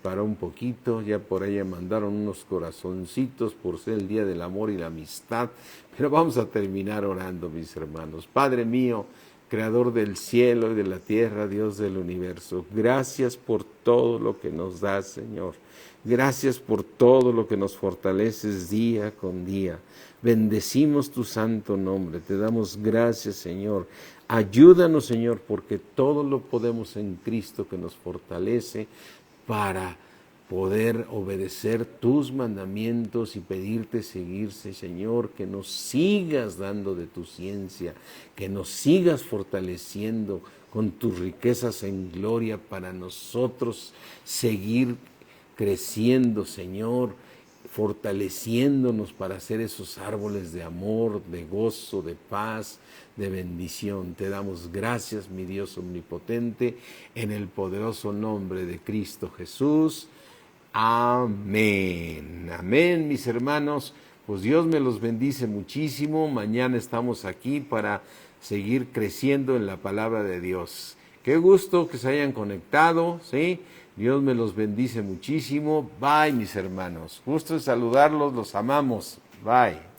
paró un poquito, ya por ahí mandaron unos corazoncitos por ser el día del amor y la amistad, pero vamos a terminar orando, mis hermanos. Padre mío, Creador del cielo y de la tierra, Dios del universo, gracias por todo lo que nos das, Señor. Gracias por todo lo que nos fortaleces día con día. Bendecimos tu santo nombre, te damos gracias, Señor. Ayúdanos, Señor, porque todo lo podemos en Cristo que nos fortalece para poder obedecer tus mandamientos y pedirte seguirse, Señor, que nos sigas dando de tu ciencia, que nos sigas fortaleciendo con tus riquezas en gloria para nosotros seguir creciendo, Señor, fortaleciéndonos para ser esos árboles de amor, de gozo, de paz, de bendición. Te damos gracias, mi Dios omnipotente, en el poderoso nombre de Cristo Jesús. Amén. Amén, mis hermanos. Pues Dios me los bendice muchísimo. Mañana estamos aquí para seguir creciendo en la palabra de Dios. Qué gusto que se hayan conectado, ¿sí? Dios me los bendice muchísimo. Bye, mis hermanos. Gusto en saludarlos, los amamos. Bye.